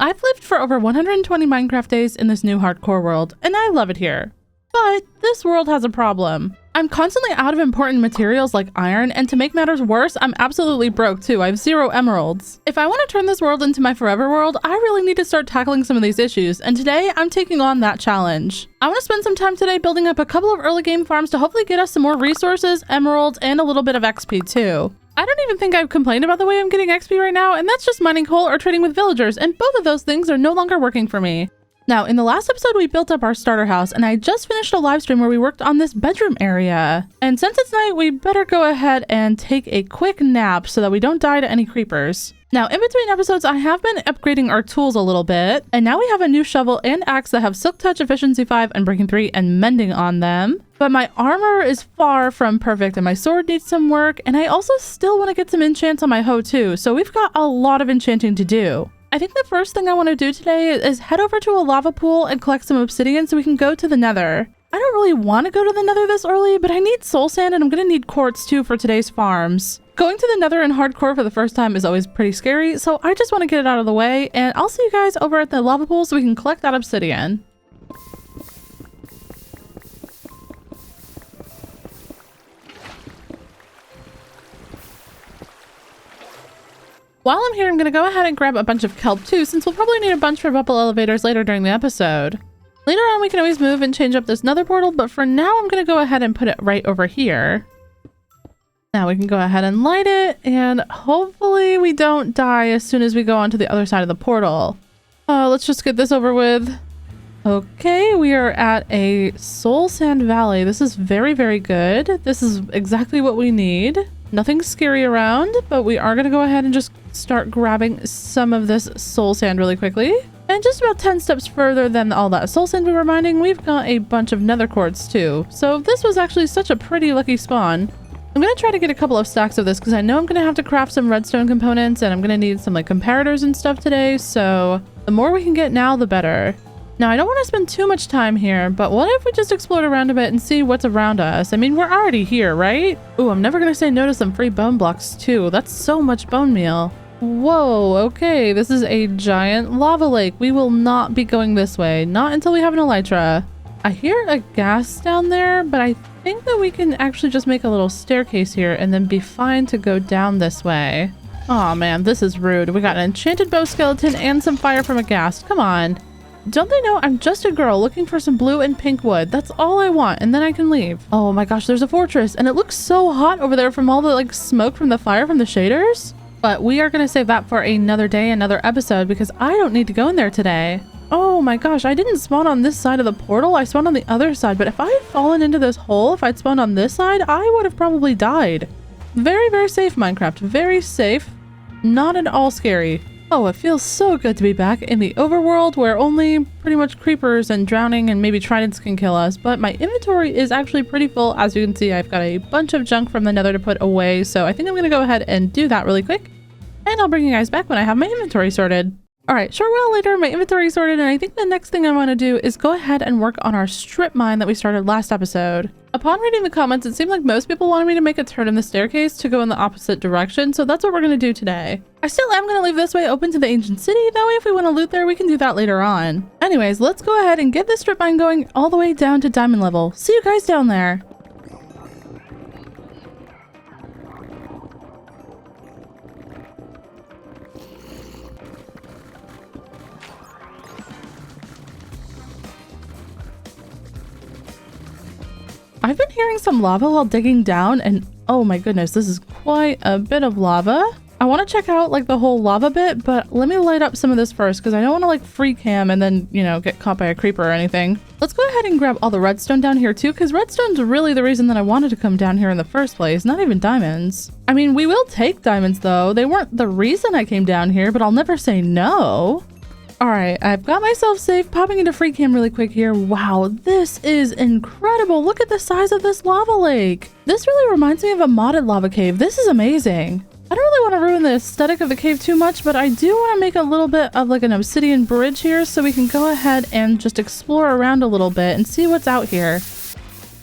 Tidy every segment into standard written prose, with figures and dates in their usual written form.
I've lived for over 120 Minecraft days in this new hardcore world, and I love it here. But this world has a problem. I'm constantly out of important materials like iron, and to make matters worse, I'm absolutely broke too. I have 0 emeralds. If I want to turn this world into my forever world, I really need to start tackling some of these issues, and today I'm taking on that challenge. I want to spend some time today building up a couple of early game farms to hopefully get us some more resources, emeralds, and a little bit of XP too. I don't even think I've complained about the way I'm getting XP right now, and that's just mining coal or trading with villagers, and both of those things are no longer working for me. Now, in the last episode, we built up our starter house, and I just finished a live stream where we worked on this bedroom area. And since it's night, we better go ahead and take a quick nap so that we don't die to any creepers. Now, in between episodes, I have been upgrading our tools a little bit, and now we have a new shovel and axe that have Silk Touch, Efficiency 5, and Breaking 3, and Mending on them. But my armor is far from perfect, and my sword needs some work, and I also still want to get some enchants on my hoe too, so we've got a lot of enchanting to do. I think the first thing I want to do today is head over to a lava pool and collect some obsidian so we can go to the Nether. I don't really want to go to the Nether this early, but I need soul sand and I'm going to need quartz too for today's farms. Going to the Nether in hardcore for the first time is always pretty scary, so I just want to get it out of the way, and I'll see you guys over at the lava pool so we can collect that obsidian. While I'm here, I'm going to go ahead and grab a bunch of kelp too, since we'll probably need a bunch for bubble elevators later during the episode. Later on, we can always move and change up this nether portal, but for now, I'm going to go ahead and put it right over here. Now we can go ahead and light it, and hopefully we don't die as soon as we go onto the other side of the portal. Let's just get this over with. Okay, we are at a soul sand valley. This is very, very good. This is exactly what we need. Nothing scary around, but we are going to go ahead and just start grabbing some of this soul sand really quickly. And just about 10 steps further than all that soul sand we were mining, we've got a bunch of nether quartz too. So this was actually such a pretty lucky spawn. I'm going to try to get a couple of stacks of this because I know I'm going to have to craft some redstone components and I'm going to need some like comparators and stuff today. So the more we can get now, the better. Now, I don't want to spend too much time here, but what if we just explored around a bit and see what's around us? I mean, we're already here, right? Ooh, I'm never going to say no to some free bone blocks too. That's so much bone meal. Whoa, okay, this is a giant lava lake. We will not be going this way, not until we have an elytra. I hear a ghast down there, but I think that we can actually just make a little staircase here and then be fine to go down this way. Aw, man, this is rude. We got an enchanted bow skeleton and some fire from a ghast. Come on. Don't they know I'm just a girl looking for some blue and pink wood? That's all I want, and then I can leave. Oh my gosh, there's a fortress, and it looks so hot over there from all the like smoke from the fire from the shaders. But we are going to save that for another day, another episode, because I don't need to go in there today. Oh my gosh, I didn't spawn on this side of the portal. I spawned on the other side, but if I had fallen into this hole, if I'd spawned on this side, I would have probably died. Very, very safe, Minecraft. Very safe. Not at all scary. Oh, it feels so good to be back in the overworld where only pretty much creepers and drowning and maybe tridents can kill us, but my inventory is actually pretty full. As you can see, I've got a bunch of junk from the nether to put away, so I think I'm gonna go ahead and do that really quick, and I'll bring you guys back when I have my inventory sorted. Alright, short while later, my inventory is sorted, and I think the next thing I want to do is go ahead and work on our strip mine that we started last episode. Upon reading the comments, it seemed like most people wanted me to make a turn in the staircase to go in the opposite direction, so that's what we're going to do today. I still am going to leave this way open to the ancient city, that way if we want to loot there, we can do that later on. Anyways, let's go ahead and get this strip mine going all the way down to diamond level. See you guys down there. I've been hearing some lava while digging down, and oh my goodness, this is quite a bit of lava. I want to check out like the whole lava bit, but let me light up some of this first because I don't want to like free cam and then, you know, get caught by a creeper or anything. Let's go ahead and grab all the redstone down here too, because redstone's really the reason that I wanted to come down here in the first place, not even diamonds. I mean, we will take diamonds though. They weren't the reason I came down here, but I'll never say no. Alright, I've got myself safe, popping into free cam really quick here. Wow, this is incredible. Look at the size of this lava lake. This really reminds me of a modded lava cave. This is amazing. I don't really want to ruin the aesthetic of the cave too much, but I do want to make a little bit of like an obsidian bridge here so we can go ahead and just explore around a little bit and see what's out here.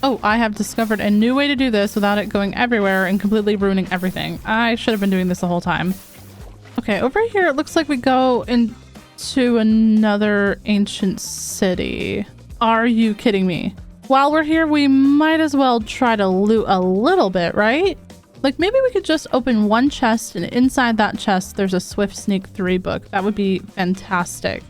Oh, I have discovered a new way to do this without it going everywhere and completely ruining everything. I should have been doing this the whole time. Okay, over here it looks like we go in to another ancient city. Are you kidding me? While we're here, we might as well try to loot a little bit, right? Like maybe we could just open one chest and inside that chest there's a Swift Sneak 3 book. That would be fantastic.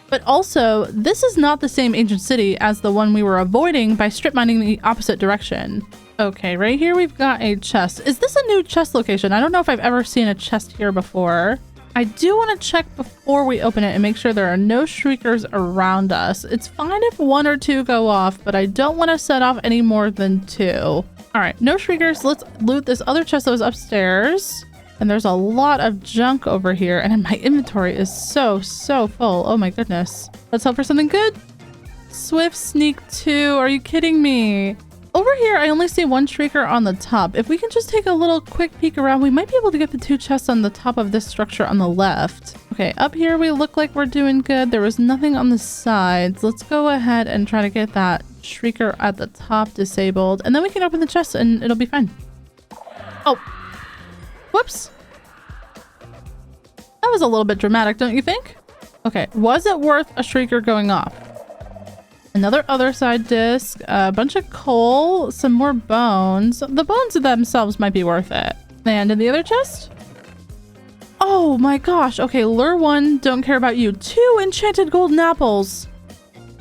But also, this is not the same ancient city as the one we were avoiding by strip mining the opposite direction. Okay, right here we've got a chest. Is this a new chest location? I don't know if I've ever seen a chest here before. I do want to check before we open it and make sure there are no shriekers around us. It's fine if 1 or 2 go off, but I don't want to set off any more than 2. All right, no shriekers. Let's loot this other chest that was upstairs. And there's a lot of junk over here, and my inventory is so full. Oh my goodness. Let's hope for something good. Swift Sneak 2. Are you kidding me? Over here, I only see 1 shrieker on the top. If we can just take a little quick peek around, we might be able to get the 2 chests on the top of this structure on the left. Okay, up here we look like we're doing good. There was nothing on the sides. Let's go ahead and try to get that shrieker at the top disabled, and then we can open the chest and it'll be fine. Oh, whoops. That was a little bit dramatic, don't you think? Okay, was it worth a shrieker going off? Another other side disc, a bunch of coal, some more bones. The bones themselves might be worth it. And in the other chest? Oh my gosh. Okay, lure 1, don't care about you. 2 enchanted golden apples.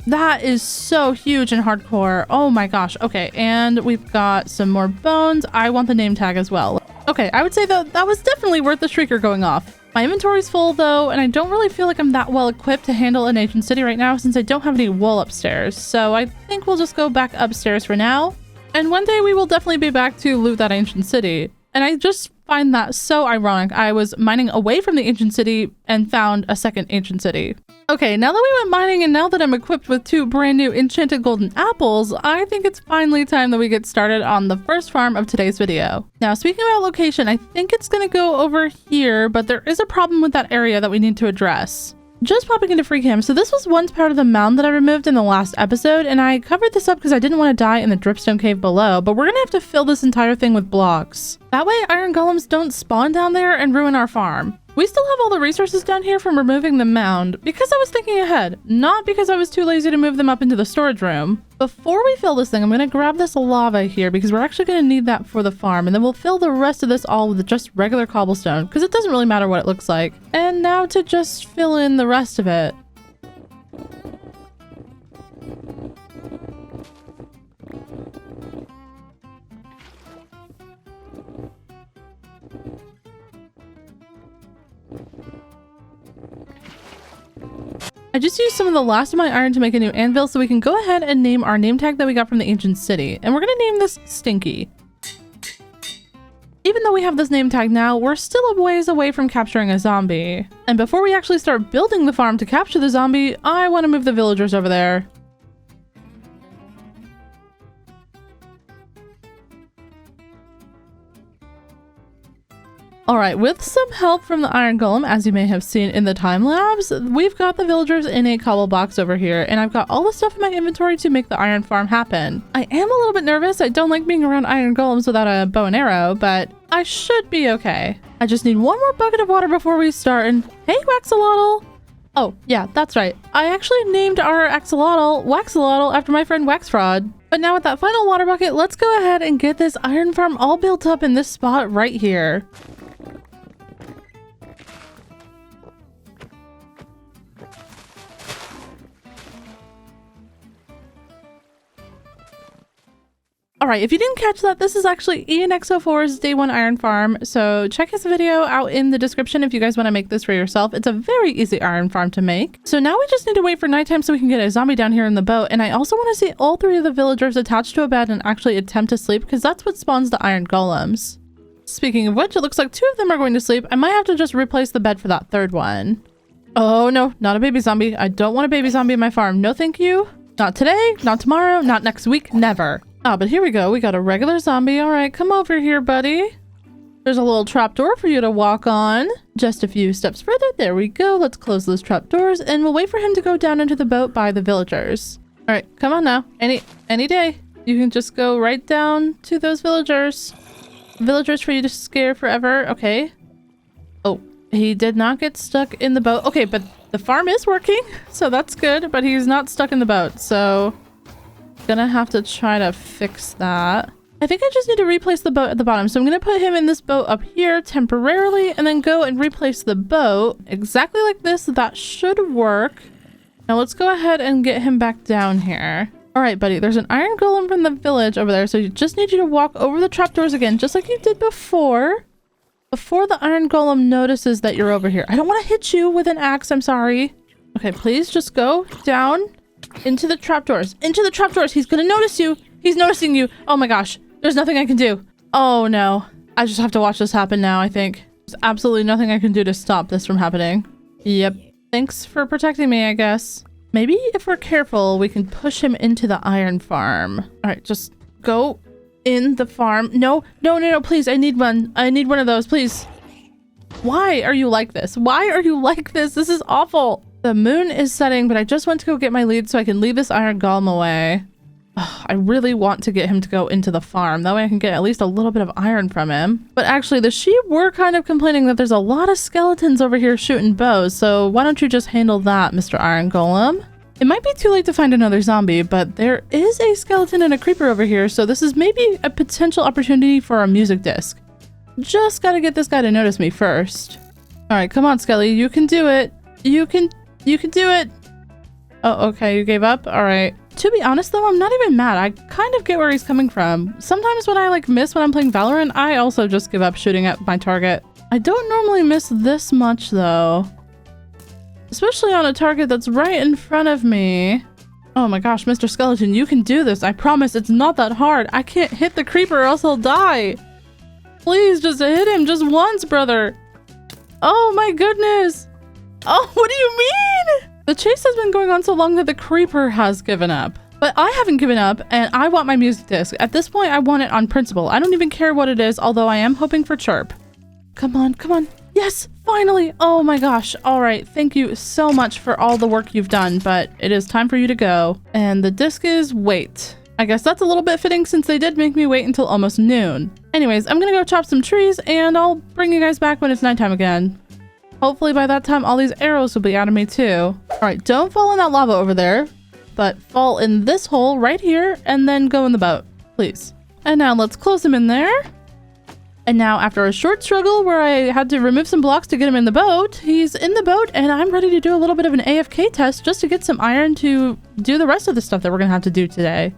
That is so huge and hardcore. Oh my gosh. Okay, and we've got some more bones. I want the name tag as well. Okay, I would say that was definitely worth the shrieker going off. My inventory's full though, and I don't really feel like I'm that well equipped to handle an ancient city right now since I don't have any wool upstairs. So I think we'll just go back upstairs for now. And one day we will definitely be back to loot that ancient city. And I just find that so ironic. I was mining away from the ancient city and found a second ancient city. Okay, now that we went mining and now that I'm equipped with 2 brand new enchanted golden apples, I think it's finally time that we get started on the first farm of today's video. Now, speaking about location, I think it's gonna go over here, but there is a problem with that area that we need to address. Just popping into free cam. So this was once part of the mound that I removed in the last episode, and I covered this up because I didn't want to die in the dripstone cave below, but we're gonna have to fill this entire thing with blocks. That way iron golems don't spawn down there and ruin our farm. We still have all the resources down here from removing the mound because I was thinking ahead, not because I was too lazy to move them up into the storage room. Before we fill this thing, I'm going to grab this lava here because we're actually going to need that for the farm, and then we'll fill the rest of this all with just regular cobblestone because it doesn't really matter what it looks like. And now to just fill in the rest of it. I just used some of the last of my iron to make a new anvil so we can go ahead and name our name tag that we got from the ancient city. And we're going to name this Stinky. Even though we have this name tag now, we're still a ways away from capturing a zombie. And before we actually start building the farm to capture the zombie, I want to move the villagers over there. Alright, with some help from the iron golem, as you may have seen in the time lapse, we've got the villagers in a cobble box over here, and I've got all the stuff in my inventory to make the iron farm happen. I am a little bit nervous. I don't like being around iron golems without a bow and arrow, but I should be okay. I just need 1 more bucket of water before we start, and hey, Waxalotl! Oh, yeah, that's right. I actually named our axolotl Waxalotl after my friend Waxfraud. But now with that final water bucket, let's go ahead and get this iron farm all built up in this spot right here. Alright, if you didn't catch that, this is actually ENXO4's Day 1 Iron Farm, so check his video out in the description if you guys want to make this for yourself. It's a very easy iron farm to make. So now we just need to wait for nighttime so we can get a zombie down here in the boat, and I also want to see all 3 of the villagers attached to a bed and actually attempt to sleep, because that's what spawns the iron golems. Speaking of which, it looks like 2 of them are going to sleep. I might have to just replace the bed for that 3rd one. Oh no, not a baby zombie. I don't want a baby zombie in my farm. No thank you. Not today, not tomorrow, not next week, never. Ah, but here we go. We got a regular zombie. All right, come over here, buddy. There's a little trapdoor for you to walk on. Just a few steps further. There we go. Let's close those trapdoors, and we'll wait for him to go down into the boat by the villagers. All right, come on now. Any day. You can just go right down to those villagers. Villagers for you to scare forever. Okay. Oh, he did not get stuck in the boat. Okay, but The farm is working, so that's good, but he's not stuck in the boat, so gonna have to try to fix that. I think I just need to replace the boat at the bottom, so I'm gonna put him in this boat up here temporarily and then go and replace the boat exactly like this. That should work. Now let's go ahead and get him back down here. All right, buddy, there's an iron golem from the village over there, so you just need you to walk over the trapdoors again, just like you did before the iron golem notices that you're over here. I don't want to hit you with an axe, I'm sorry. Okay, please just go down into the trapdoors. Into the trapdoors. He's gonna notice you. He's noticing you. Oh my gosh. There's nothing I can do. Oh no. I just have to watch this happen now, I think. There's absolutely nothing I can do to stop this from happening. Yep. Thanks for protecting me, I guess. Maybe if we're careful, we can push him into the iron farm. All right, just go in the farm. No, please. I need one. I need one of those, please. Why are you like this? Why are you like this? This is awful. The moon is setting, but I just went to go get my lead so I can leave this iron golem away. Ugh, I really want to get him to go into the farm. That way I can get at least a little bit of iron from him. But actually, the sheep were kind of complaining that there's a lot of skeletons over here shooting bows. So why don't you just handle that, Mr. Iron Golem? It might be too late to find another zombie, but there is a skeleton and a creeper over here. So this is maybe a potential opportunity for a music disc. Just gotta get this guy to notice me first. All right, come on, Skelly. You can do it. You can do it. Oh, okay. You gave up? All right. To be honest though, I'm not even mad. I kind of get where he's coming from. Sometimes when I miss when I'm playing Valorant, I also just give up shooting at my target. I don't normally miss this much though. Especially on a target that's right in front of me. Oh my gosh, Mr. Skeleton, you can do this. I promise it's not that hard. I can't hit the creeper or else he'll die. Please just hit him just once, brother. Oh my goodness. Oh, what do you mean? The chase has been going on so long that the creeper has given up. But I haven't given up, and I want my music disc. At this point, I want it on principle. I don't even care what it is, although I am hoping for chirp. Come on, come on. Yes, finally. Oh my gosh. All right. Thank you so much for all the work you've done, but it is time for you to go. And the disc is wait. I guess that's a little bit fitting since they did make me wait until almost noon. Anyways, I'm gonna go chop some trees, and I'll bring you guys back when it's nighttime again. Hopefully by that time, all these arrows will be out of me too. All right, don't fall in that lava over there, but fall in this hole right here and then go in the boat, please. And now let's close him in there. And now after a short struggle where I had to remove some blocks to get him in the boat, he's in the boat and I'm ready to do a little bit of an AFK test just to get some iron to do the rest of the stuff that we're gonna have to do today.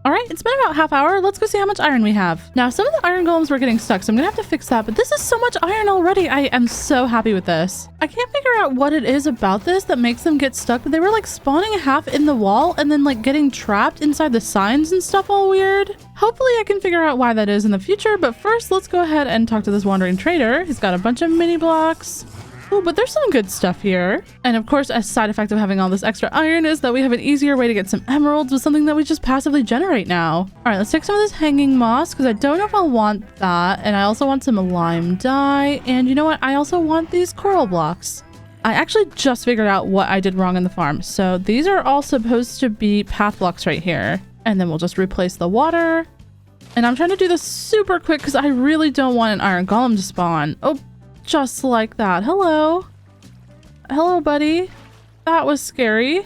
All right, it's been about half hour. Let's go see how much iron we have. Now, some of the iron golems were getting stuck, so I'm gonna have to fix that, but this is so much iron already. I am so happy with this. I can't figure out what it is about this that makes them get stuck, but they were spawning half in the wall and then getting trapped inside the signs and stuff all weird. Hopefully I can figure out why that is in the future, but first let's go ahead and talk to this wandering trader. He's got a bunch of mini blocks. Oh, but there's some good stuff here. And of course, a side effect of having all this extra iron is that we have an easier way to get some emeralds with something that we just passively generate now. All right, let's take some of this hanging moss because I don't know if I'll want that. And I also want some lime dye. And you know what? I also want these coral blocks. I actually just figured out what I did wrong in the farm. So these are all supposed to be path blocks right here. And then we'll just replace the water. And I'm trying to do this super quick because I really don't want an iron golem to spawn. Oh, just like that. Hello. Hello, buddy. That was scary.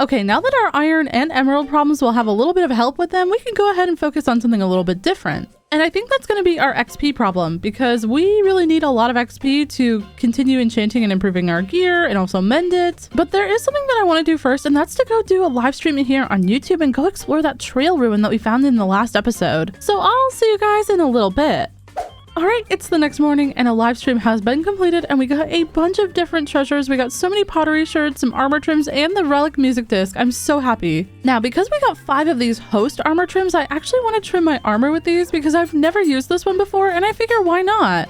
Okay, now that our iron and emerald problems will have a little bit of help with them, we can go ahead and focus on something a little bit different. And I think that's going to be our XP problem because we really need a lot of XP to continue enchanting and improving our gear and also mend it. But there is something that I want to do first, and that's to go do a live stream in here on YouTube and go explore that trail ruin that we found in the last episode. So I'll see you guys in a little bit. Alright, it's the next morning and a live stream has been completed and we got a bunch of different treasures. We got so many pottery shards, some armor trims, and the relic music disc. I'm so happy. Now, because we got 5 of these host armor trims, I actually want to trim my armor with these because I've never used this one before and I figure why not?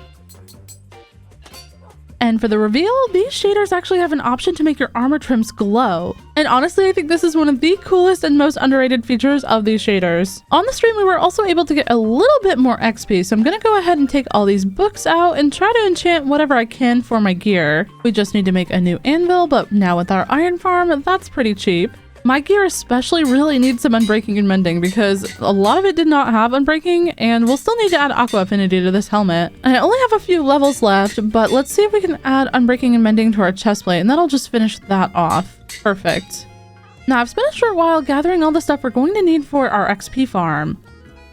And for the reveal, these shaders actually have an option to make your armor trims glow. And honestly, I think this is one of the coolest and most underrated features of these shaders. On the stream, we were also able to get a little bit more XP, so I'm gonna go ahead and take all these books out and try to enchant whatever I can for my gear. We just need to make a new anvil, but now with our iron farm, that's pretty cheap. My gear especially really needs some unbreaking and mending because a lot of it did not have unbreaking, and we'll still need to add aqua affinity to this helmet. And I only have a few levels left, but let's see if we can add unbreaking and mending to our chestplate, and that'll just finish that off. Perfect. Now I've spent a short while gathering all the stuff we're going to need for our XP farm.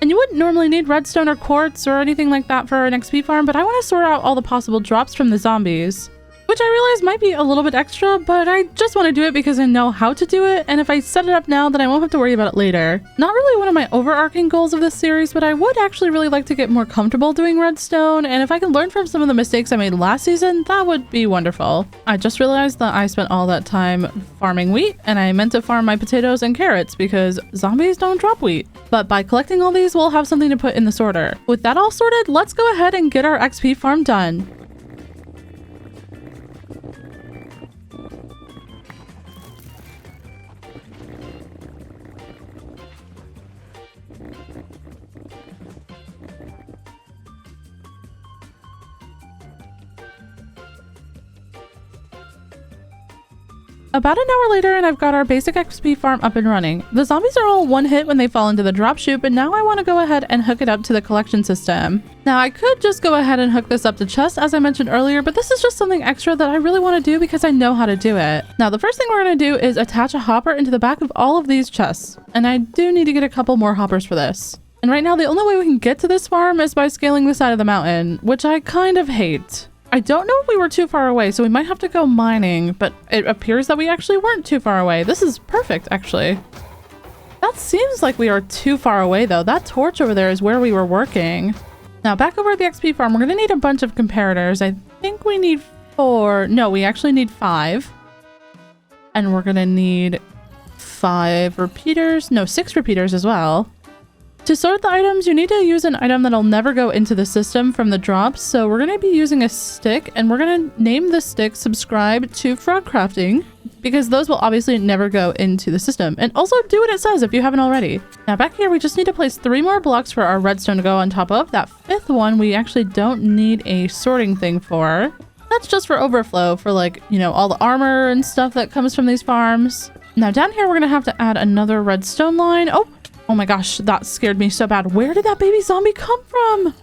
And you wouldn't normally need redstone or quartz or anything like that for an XP farm, but I want to sort out all the possible drops from the zombies. Which I realize might be a little bit extra, but I just want to do it because I know how to do it, and if I set it up now, then I won't have to worry about it later. Not really one of my overarching goals of this series, but I would actually really like to get more comfortable doing redstone, and if I can learn from some of the mistakes I made last season, that would be wonderful. I just realized that I spent all that time farming wheat, and I meant to farm my potatoes and carrots because zombies don't drop wheat. But by collecting all these, we'll have something to put in the sorter. With that all sorted, let's go ahead and get our XP farm done. About an hour later and I've got our basic XP farm up and running. The zombies are all one hit when they fall into the drop chute, but now I want to go ahead and hook it up to the collection system. Now I could just go ahead and hook this up to chest as I mentioned earlier, but this is just something extra that I really want to do because I know how to do it. Now the first thing we're going to do is attach a hopper into the back of all of these chests, and I do need to get a couple more hoppers for this. And right now the only way we can get to this farm is by scaling the side of the mountain, which I kind of hate. I don't know if we were too far away, so we might have to go mining, but it appears that we actually weren't too far away. This is perfect, actually. That seems like we are too far away, though. That torch over there is where we were working. Now, back over at the XP farm, we're going to need a bunch of comparators. I think we need 4. No, we actually need 5. And we're going to need 5 repeaters. No, 6 repeaters as well. To sort the items, you need to use an item that'll never go into the system from the drops, so we're going to be using a stick, and we're going to name the stick subscribe to frogcrafting, because those will obviously never go into the system. And also do what it says if you haven't already. Now back here, we just need to place 3 more blocks for our redstone to go on top of. That 5th one, we actually don't need a sorting thing for. That's just for overflow, for like, you know, all the armor and stuff that comes from these farms. Now down here, we're going to have to add another redstone line. Oh my gosh, that scared me so bad. Where did that baby zombie come from?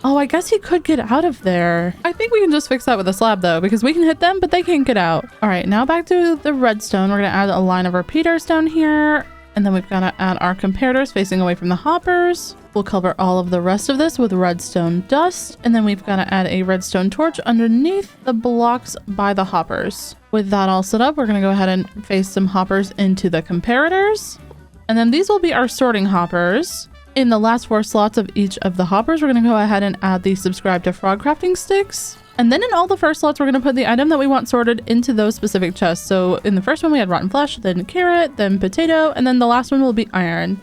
Oh, I guess he could get out of there. I think we can just fix that with a slab though, because we can hit them, but they can't get out. All right, now back to the redstone. We're gonna add a line of repeaters down here. And then we've got to add our comparators facing away from the hoppers. We'll cover all of the rest of this with redstone dust. And then we've got to add a redstone torch underneath the blocks by the hoppers. With that all set up, we're gonna go ahead and face some hoppers into the comparators. And then these will be our sorting hoppers. In the last 4 slots of each of the hoppers, we're going to go ahead and add the subscribe to frogcrafting sticks. And then in all the first slots, we're going to put the item that we want sorted into those specific chests. So in the first one, we had rotten flesh, then carrot, then potato, and then the last one will be iron.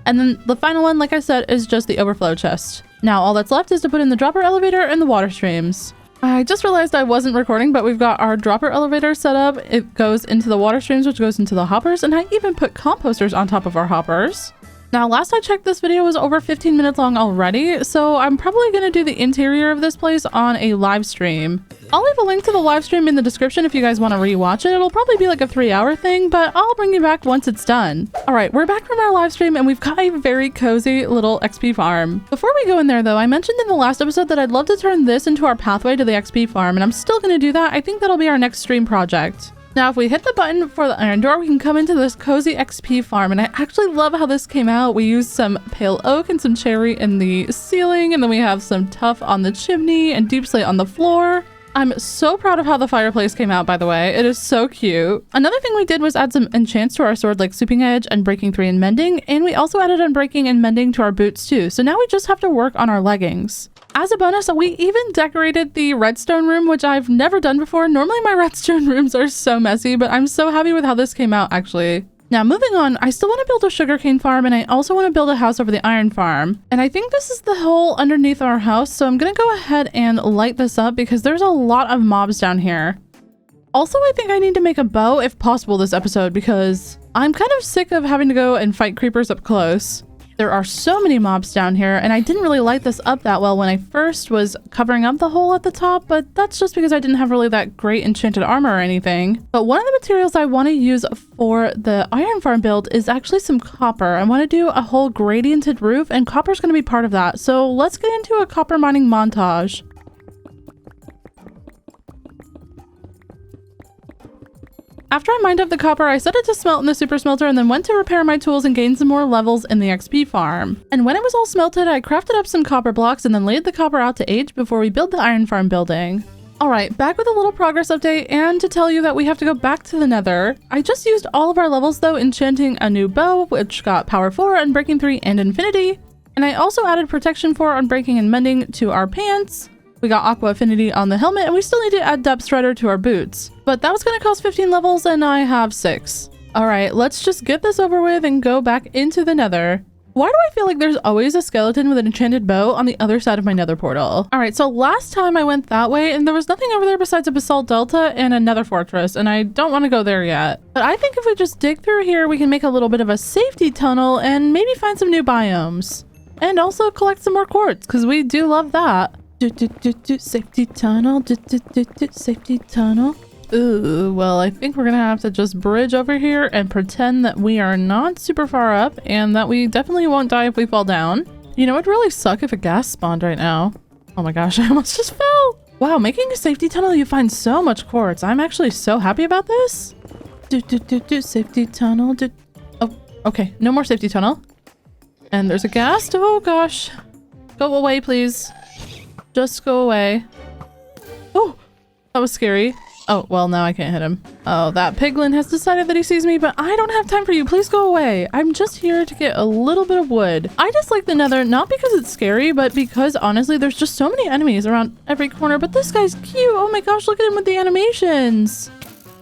And then the final one, like I said, is just the overflow chest. Now all that's left is to put in the dropper elevator and the water streams. I just realized I wasn't recording, but we've got our dropper elevator set up. It goes into the water streams, which goes into the hoppers, and I even put composters on top of our hoppers. Now, last I checked, this video was over 15 minutes long already, so I'm probably going to do the interior of this place on a live stream. I'll leave a link to the live stream in the description if you guys want to rewatch it. It'll probably be like a 3-hour thing, but I'll bring you back once it's done. All right, we're back from our live stream and we've got a very cozy little XP farm. Before we go in there though, I mentioned in the last episode that I'd love to turn this into our pathway to the XP farm, and I'm still going to do that. I think that'll be our next stream project. Now, if we hit the button for the iron door, we can come into this cozy XP farm, and I actually love how this came out. We used some pale oak and some cherry in the ceiling, and then we have some tuff on the chimney and deep slate on the floor. I'm so proud of how the fireplace came out, by the way. It is so cute. Another thing we did was add some enchants to our sword, like Sweeping Edge and Breaking 3 and Mending, and we also added Unbreaking and Mending to our boots too. So now we just have to work on our leggings. As a bonus, we even decorated the redstone room, which I've never done before. Normally my redstone rooms are so messy, but I'm so happy with how this came out, actually. Now, moving on, I still want to build a sugarcane farm, and I also want to build a house over the iron farm. And I think this is the hole underneath our house, so I'm going to go ahead and light this up because there's a lot of mobs down here. Also, I think I need to make a bow if possible this episode because I'm kind of sick of having to go and fight creepers up close. There are so many mobs down here, and I didn't really light this up that well when I first was covering up the hole at the top, but that's just because I didn't have really that great enchanted armor or anything. But one of the materials I want to use for the iron farm build is actually some copper. I want to do a whole gradiented roof, and copper is going to be part of that. So let's get into a copper mining montage. After I mined up the copper, I set it to smelt in the super smelter and then went to repair my tools and gain some more levels in the XP farm. And when it was all smelted, I crafted up some copper blocks and then laid the copper out to age before we build the iron farm building. Alright, back with a little progress update and to tell you that we have to go back to the Nether. I just used all of our levels though, enchanting a new bow, which got power 4, unbreaking 3, and infinity. And I also added protection 4, unbreaking, and mending to our pants. We got aqua affinity on the helmet, and we still need to add depth strider to our boots. But that was going to cost 15 levels, and I have 6. Alright, let's just get this over with and go back into the Nether. Why do I feel like there's always a skeleton with an enchanted bow on the other side of my Nether portal? Alright, so last time I went that way, and there was nothing over there besides a basalt delta and a Nether fortress, and I don't want to go there yet. But I think if we just dig through here, we can make a little bit of a safety tunnel and maybe find some new biomes. And also collect some more quartz, because we do love that. Safety tunnel, safety tunnel. Ooh, well, I think we're gonna have to just bridge over here and pretend that we are not super far up and that we definitely won't die if we fall down. You know, it'd really suck if a ghast spawned right now. Oh my gosh, I almost just fell. Wow, making a safety tunnel, you find so much quartz. I'm actually so happy about this. Safety tunnel. Oh, okay, no more safety tunnel. And there's a ghast. Oh gosh. Go away, please. Just go away. Oh, that was scary. Oh, well, now I can't hit him. Oh, that piglin has decided that he sees me, but I don't have time for you. Please go away. I'm just here to get a little bit of wood. I dislike the Nether, not because it's scary, but because honestly, there's just so many enemies around every corner. But this guy's cute. Oh my gosh, look at him with the animations.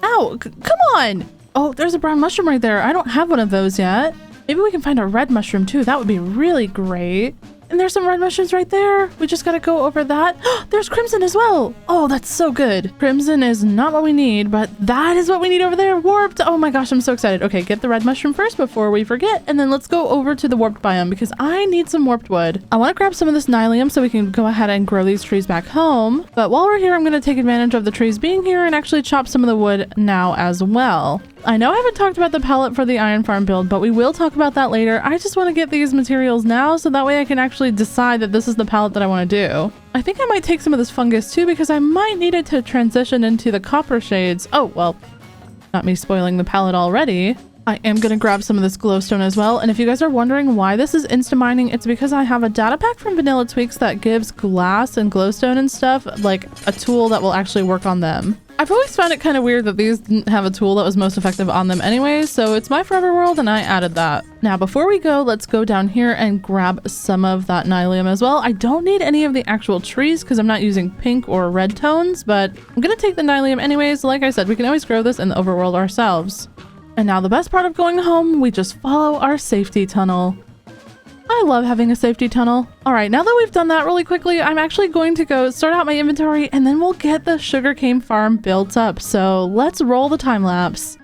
Ow, come on. Oh, there's a brown mushroom right there. I don't have one of those yet. Maybe we can find a red mushroom too. That would be really great. And there's some red mushrooms right there. We just gotta go over that. There's crimson as well. Oh, that's so good. Crimson is not what we need, but that is what we need over there. Warped. Oh my gosh, I'm so excited. Okay, get the red mushroom first before we forget. And then let's go over to the warped biome because I need some warped wood. I want to grab some of this nylium so we can go ahead and grow these trees back home. But while we're here, I'm going to take advantage of the trees being here and actually chop some of the wood now as well. I know I haven't talked about the pallet for the iron farm build, but we will talk about that later. I just want to get these materials now so that way I can actually decide that this is the pallet that I want to do. I think I might take some of this fungus too because I might need it to transition into the copper shades. Oh, well, not me spoiling the palette already. I am going to grab some of this glowstone as well. And if you guys are wondering why this is insta-mining, it's because I have a data pack from Vanilla Tweaks that gives glass and glowstone and stuff, like a tool that will actually work on them. I've always found it kind of weird that these didn't have a tool that was most effective on them anyway, so it's my forever world and I added that. Now before we go, let's go down here and grab some of that nylium as well. I don't need any of the actual trees because I'm not using pink or red tones, but I'm gonna take the nylium anyways. Like I said, we can always grow this in the overworld ourselves. And now the best part of going home, we just follow our safety tunnel. I love having a safety tunnel. All right, now that we've done that really quickly, I'm actually going to go sort out my inventory and then we'll get the sugarcane farm built up. So let's roll the time lapse.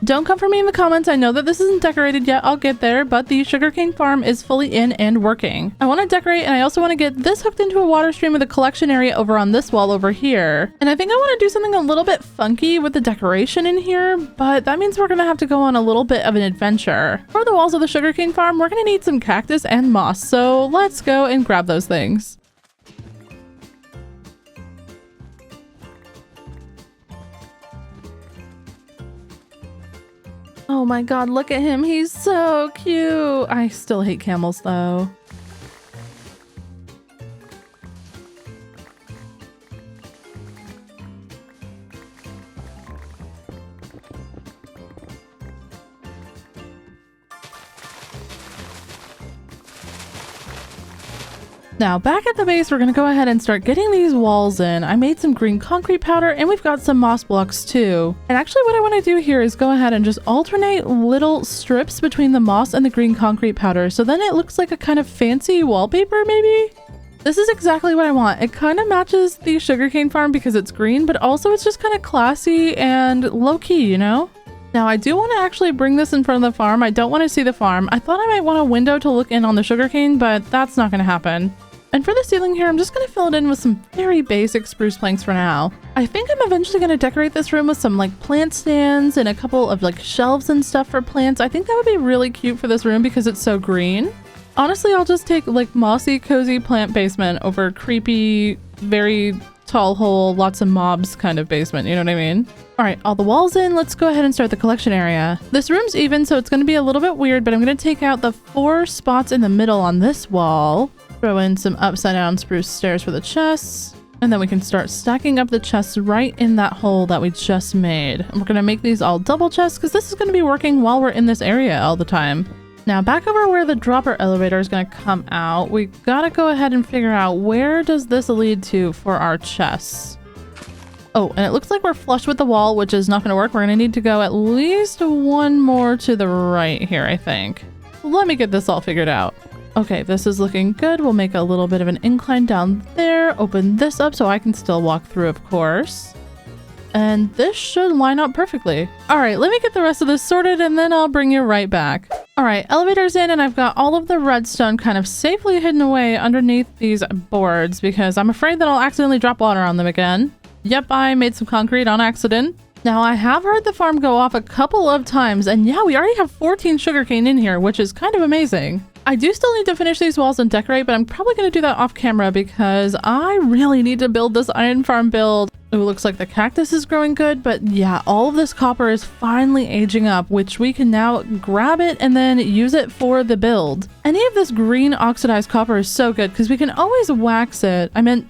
Don't come for me in the comments. I know that this isn't decorated yet. I'll get there, but the sugarcane farm is fully in and working. I want to decorate and I also want to get this hooked into a water stream with a collection area over on this wall over here. And I think I want to do something a little bit funky with the decoration in here, but that means we're going to have to go on a little bit of an adventure. For the walls of the sugarcane farm, we're going to need some cactus and moss. So let's go and grab those things. Oh my god, look at him. He's so cute. I still hate camels though. Now back at the base, we're going to go ahead and start getting these walls in. I made some green concrete powder and we've got some moss blocks too. And actually what I want to do here is go ahead and just alternate little strips between the moss and the green concrete powder. So then it looks like a kind of fancy wallpaper maybe? This is exactly what I want. It kind of matches the sugarcane farm because it's green, but also it's just kind of classy and low-key, you know? Now, I do want to actually bring this in front of the farm. I don't want to see the farm. I thought I might want a window to look in on the sugarcane, but that's not going to happen. And for the ceiling here, I'm just going to fill it in with some very basic spruce planks for now. I think I'm eventually going to decorate this room with some like plant stands and a couple of like shelves and stuff for plants. I think that would be really cute for this room because it's so green. Honestly, I'll just take like mossy, cozy plant basement over creepy, very tall hole, lots of mobs kind of basement. You know what I mean? All right, all the walls in. Let's go ahead and start the collection area. This room's even, so it's going to be a little bit weird, but I'm going to take out the 4 spots in the middle on this wall. Throw in some upside down spruce stairs for the chests. And then we can start stacking up the chests right in that hole that we just made. And we're going to make these all double chests because this is going to be working while we're in this area all the time. Now back over where the dropper elevator is going to come out, we got to go ahead and figure out where does this lead to for our chests. Oh, and it looks like we're flush with the wall, which is not going to work. We're going to need to go at least 1 more to the right here, I think. Let me get this all figured out. Okay, this is looking good. We'll make a little bit of an incline down there. Open this up so I can still walk through, of course. And this should line up perfectly. All right, let me get the rest of this sorted and then I'll bring you right back. All right, elevator's in and I've got all of the redstone kind of safely hidden away underneath these boards because I'm afraid that I'll accidentally drop water on them again. Yep, I made some concrete on accident. Now, I have heard the farm go off a couple of times, and yeah, we already have 14 sugarcane in here, which is kind of amazing. I do still need to finish these walls and decorate, but I'm probably going to do that off camera because I really need to build this iron farm build. It looks like the cactus is growing good, but yeah, all of this copper is finally aging up, which we can now grab it and then use it for the build. Any of this green oxidized copper is so good because we can always wax it. I meant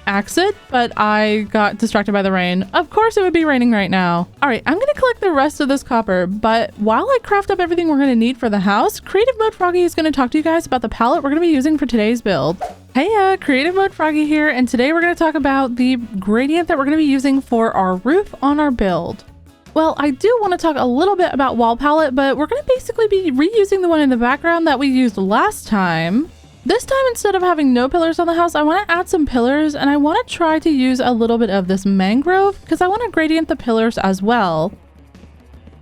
axe it, but I got distracted by the rain. Of course it would be raining right now. All right, I'm gonna collect the rest of this copper, but while I craft up everything we're gonna need for the house, Creative Mode Froggy is gonna talk to you guys about the palette we're gonna be using for today's build. Hey, Creative Mode Froggy here, and today we're gonna talk about the gradient that we're gonna be using for our roof on our build. Well, I do want to talk a little bit about wall palette, but we're gonna basically be reusing the one in the background that we used last time. This time, instead of having no pillars on the house, I want to add some pillars and I want to try to use a little bit of this mangrove because I want to gradient the pillars as well.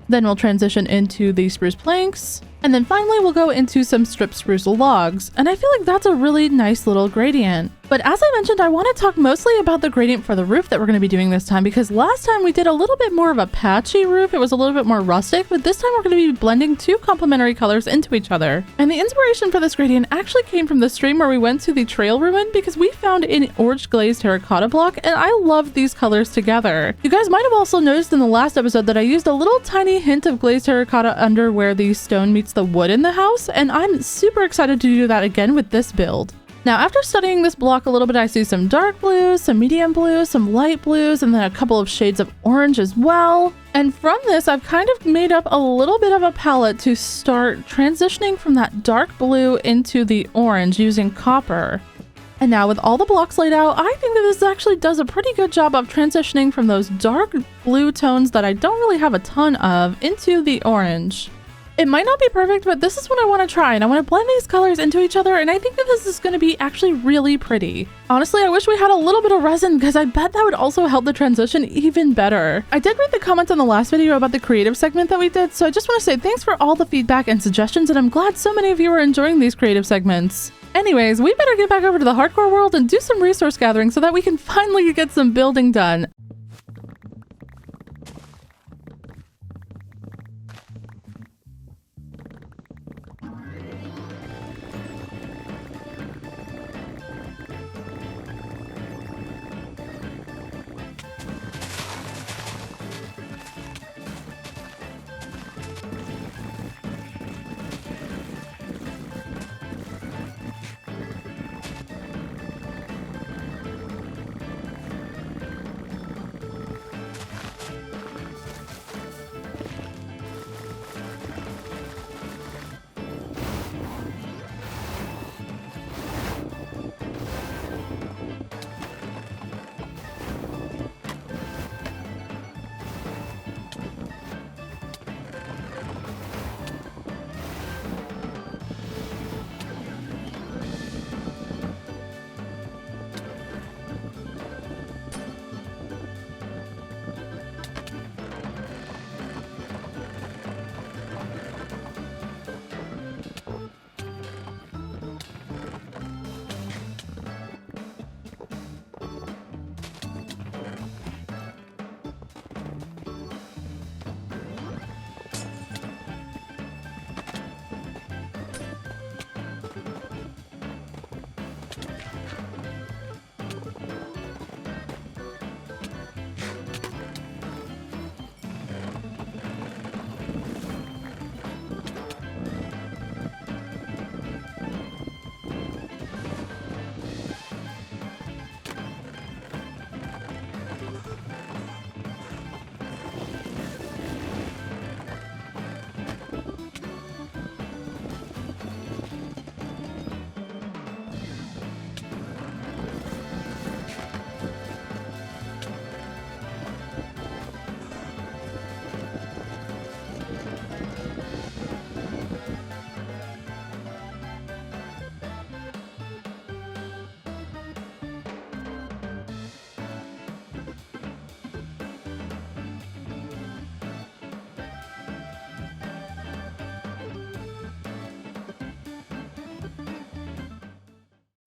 Then we'll transition into the spruce planks. And then finally, we'll go into some stripped spruce logs. And I feel like that's a really nice little gradient. But as I mentioned, I want to talk mostly about the gradient for the roof that we're going to be doing this time because last time we did a little bit more of a patchy roof. It was a little bit more rustic, but this time we're going to be blending 2 complementary colors into each other. And the inspiration for this gradient actually came from the stream where we went to the trail ruin because we found an orange glazed terracotta block and I love these colors together. You guys might have also noticed in the last episode that I used a little tiny hint of glazed terracotta under where the stone meets the wood in the house, and I'm super excited to do that again with this build. Now, after studying this block a little bit, I see some dark blues, some medium blues, some light blues, and then a couple of shades of orange as well. And from this, I've kind of made up a little bit of a palette to start transitioning from that dark blue into the orange using copper. And now with all the blocks laid out, I think that this actually does a pretty good job of transitioning from those dark blue tones that I don't really have a ton of into the orange. It might not be perfect, but this is what I want to try, and I want to blend these colors into each other, and I think that this is going to be actually really pretty. Honestly, I wish we had a little bit of resin, because I bet that would also help the transition even better. I did read the comments on the last video about the creative segment that we did, so I just want to say thanks for all the feedback and suggestions, and I'm glad so many of you are enjoying these creative segments. Anyways, we better get back over to the hardcore world and do some resource gathering so that we can finally get some building done.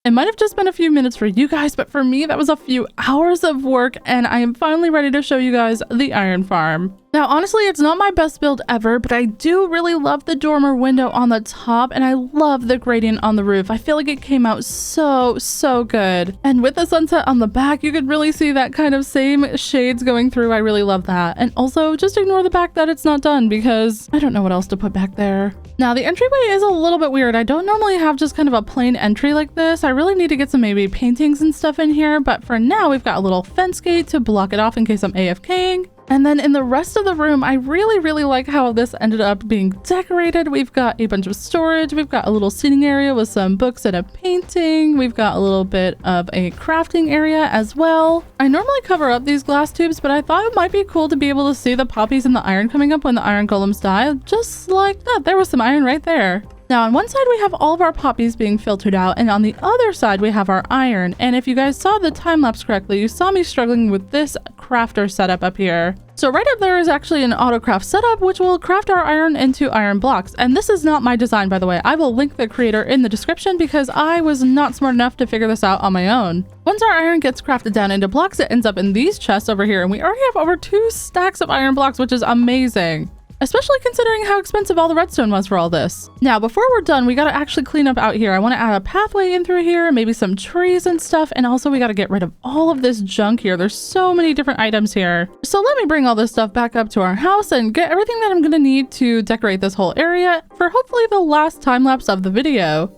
It might have just been a few minutes for you guys, but for me, that was a few hours of work, and I am finally ready to show you guys the iron farm. Now, honestly, it's not my best build ever, but I do really love the dormer window on the top, and I love the gradient on the roof. I feel like it came out so good. And with the sunset on the back, you could really see that kind of same shades going through. I really love that. And also, just ignore the fact that it's not done because I don't know what else to put back there. Now, the entryway is a little bit weird. I don't normally have just kind of a plain entry like this. I really need to get some maybe paintings and stuff in here, but for now, we've got a little fence gate to block it off in case I'm AFKing. And then in the rest of the room, I really like how this ended up being decorated. We've got a bunch of storage. We've got a little seating area with some books and a painting. We've got a little bit of a crafting area as well. I normally cover up these glass tubes, but I thought it might be cool to be able to see the poppies and the iron coming up when the iron golems die. Just like that. There was some iron right there. Now on one side we have all of our poppies being filtered out, and on the other side we have our iron. And if you guys saw the time lapse correctly, you saw me struggling with this crafter setup up here. So right up there is actually an autocraft setup which will craft our iron into iron blocks. And this is not my design, by the way. I will link the creator in the description because I was not smart enough to figure this out on my own. Once our iron gets crafted down into blocks, it ends up in these chests over here, and we already have over 2 stacks of iron blocks, which is amazing. Especially considering how expensive all the redstone was for all this. Now, before we're done, we gotta actually clean up out here. I wanna add a pathway in through here, maybe some trees and stuff, and also we gotta get rid of all of this junk here. There's so many different items here. So let me bring all this stuff back up to our house and get everything that I'm gonna need to decorate this whole area for hopefully the last time lapse of the video.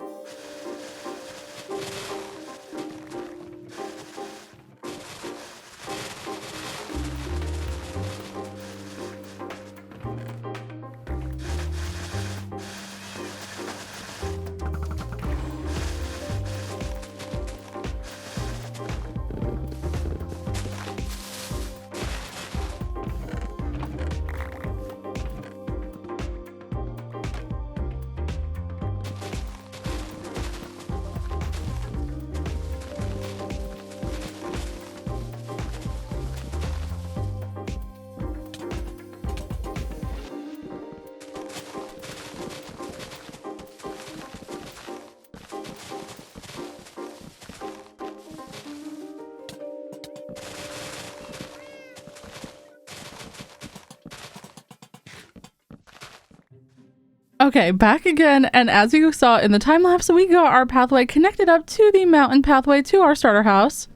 Okay, back again, and as you saw in the time lapse, we got our pathway connected up to the mountain pathway to our starter house.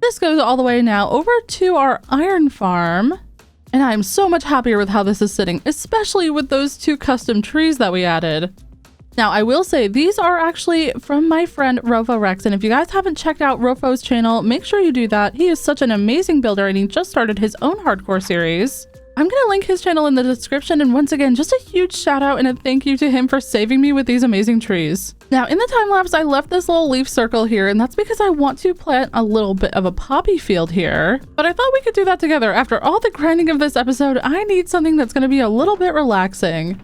This goes all the way now over to our iron farm, and I am so much happier with how this is sitting, especially with those 2 custom trees that we added. Now, I will say these are actually from my friend Rofo Rex, and if you guys haven't checked out Rofo's channel, make sure you do that. He is such an amazing builder, and he just started his own hardcore series. I'm gonna link his channel in the description, and once again, just a huge shout out and a thank you to him for saving me with these amazing trees. Now, in the time lapse, I left this little leaf circle here, and that's because I want to plant a little bit of a poppy field here. But I thought we could do that together. After all the grinding of this episode, I need something that's gonna be a little bit relaxing.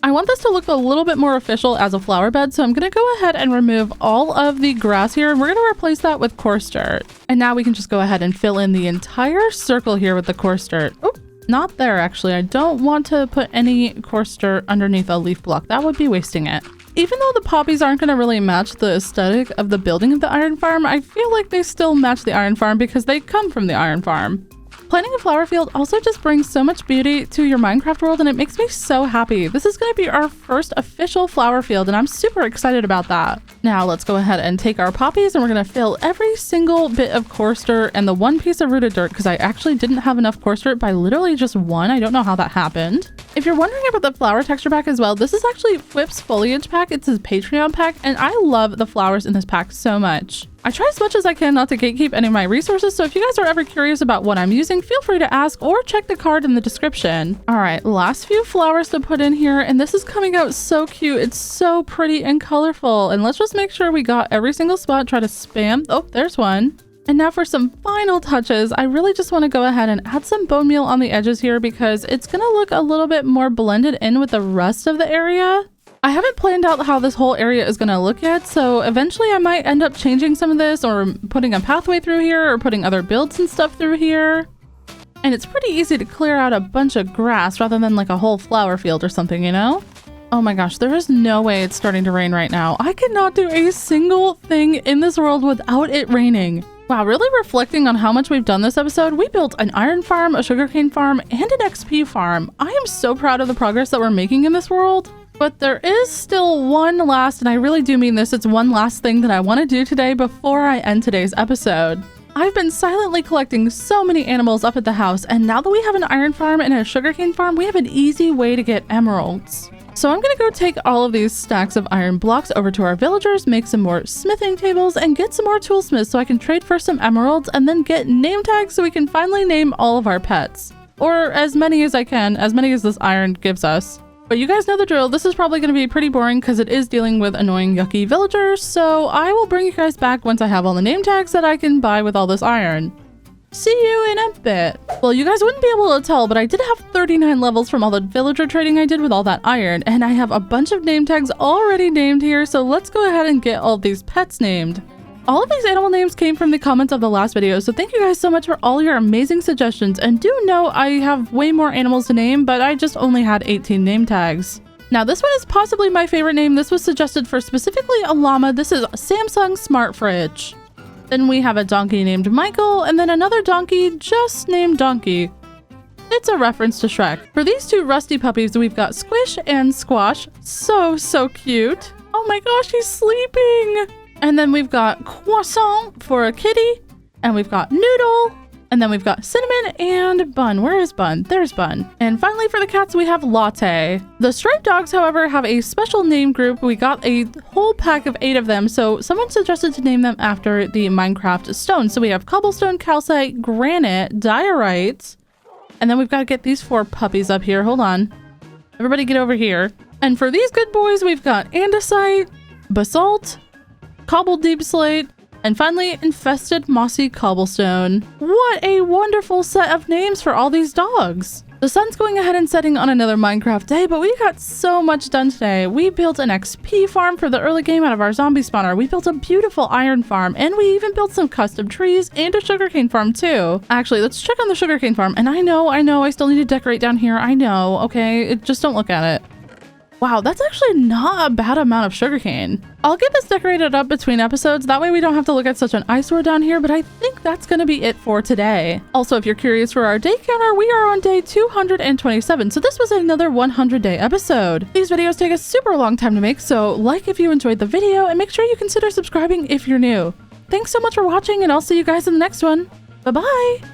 I want this to look a little bit more official as a flower bed, so I'm gonna go ahead and remove all of the grass here, and we're gonna replace that with coarse dirt. And now we can just go ahead and fill in the entire circle here with the coarse dirt. Oop. Not there, actually. I don't want to put any coarse dirt underneath a leaf block. That would be wasting it. Even though the poppies aren't going to really match the aesthetic of the building of the iron farm, I feel like they still match the iron farm because they come from the iron farm. Planting a flower field also just brings so much beauty to your Minecraft world, and it makes me so happy. This is going to be our first official flower field, and I'm super excited about that. Now let's go ahead and take our poppies, and we're going to fill every single bit of coarse dirt and the 1 piece of rooted dirt, because I actually didn't have enough coarse dirt by literally just 1. I don't know how that happened. If you're wondering about the flower texture pack as well, this is actually Whip's foliage pack. It's his Patreon pack, and I love the flowers in this pack so much. I try as much as I can not to gatekeep any of my resources, so if you guys are ever curious about what I'm using, feel free to ask or check the card in the description. All right, last few flowers to put in here, and this is coming out so cute. It's so pretty and colorful, and let's just make sure we got every single spot. Try to spam. Oh, there's one. And now for some final touches, I really just want to go ahead and add some bone meal on the edges here because it's going to look a little bit more blended in with the rest of the area. I haven't planned out how this whole area is going to look yet, so eventually I might end up changing some of this or putting a pathway through here or putting other builds and stuff through here. And it's pretty easy to clear out a bunch of grass rather than like a whole flower field or something, you know? Oh my gosh, there is no way it's starting to rain right now. I cannot do a single thing in this world without it raining. Wow, really reflecting on how much we've done this episode, we built an iron farm, a sugarcane farm, and an XP farm. I am so proud of the progress that we're making in this world. But there is still one last, and I really do mean this, it's one last thing that I want to do today before I end today's episode. I've been silently collecting so many animals up at the house, and now that we have an iron farm and a sugarcane farm, we have an easy way to get emeralds. So I'm gonna go take all of these stacks of iron blocks over to our villagers, make some more smithing tables, and get some more toolsmiths so I can trade for some emeralds, and then get name tags so we can finally name all of our pets. Or as many as I can, as many as this iron gives us. But you guys know the drill. This is probably going to be pretty boring because it is dealing with annoying, yucky villagers. So I will bring you guys back once I have all the name tags that I can buy with all this iron. See you in a bit. Well, you guys wouldn't be able to tell, but I did have 39 levels from all the villager trading I did with all that iron. And I have a bunch of name tags already named here. So let's go ahead and get all these pets named. All of these animal names came from the comments of the last video, so thank you guys so much for all your amazing suggestions, and do know I have way more animals to name, but I just only had 18 name tags. Now this one is possibly my favorite name. This was suggested for specifically a llama. This is Samsung Smart Fridge. Then we have a donkey named Michael, and then another donkey just named Donkey. It's a reference to Shrek. For these two rusty puppies, we've got Squish and Squash. So cute. Oh my gosh, he's sleeping. And then we've got Croissant for a kitty, and we've got Noodle, and then we've got Cinnamon and Bun. Where is Bun? There's Bun. And finally for the cats, we have Latte. The striped dogs, however, have a special name group. We got a whole pack of 8 of them, so someone suggested to name them after the Minecraft stones. So we have Cobblestone, Calcite, Granite, Diorite, and then we've got to get these 4 puppies up here. Hold on. Everybody get over here. And for these good boys, we've got Andesite, Basalt, Cobbled Deep Slate, and finally Infested Mossy Cobblestone. What a wonderful set of names for all these dogs! The sun's going ahead and setting on another Minecraft day, but we got so much done today. We built an XP farm for the early game out of our zombie spawner. We built a beautiful iron farm, and we even built some custom trees and a sugarcane farm too. Actually, let's check on the sugarcane farm. And I know, I still need to decorate down here. I know, okay? Just don't look at it. Wow, that's actually not a bad amount of sugarcane. I'll get this decorated up between episodes, that way we don't have to look at such an eyesore down here, but I think that's gonna be it for today. Also, if you're curious for our day counter, we are on day 227, so this was another 100-day episode. These videos take a super long time to make, so like if you enjoyed the video, and make sure you consider subscribing if you're new. Thanks so much for watching, and I'll see you guys in the next one. Bye-bye!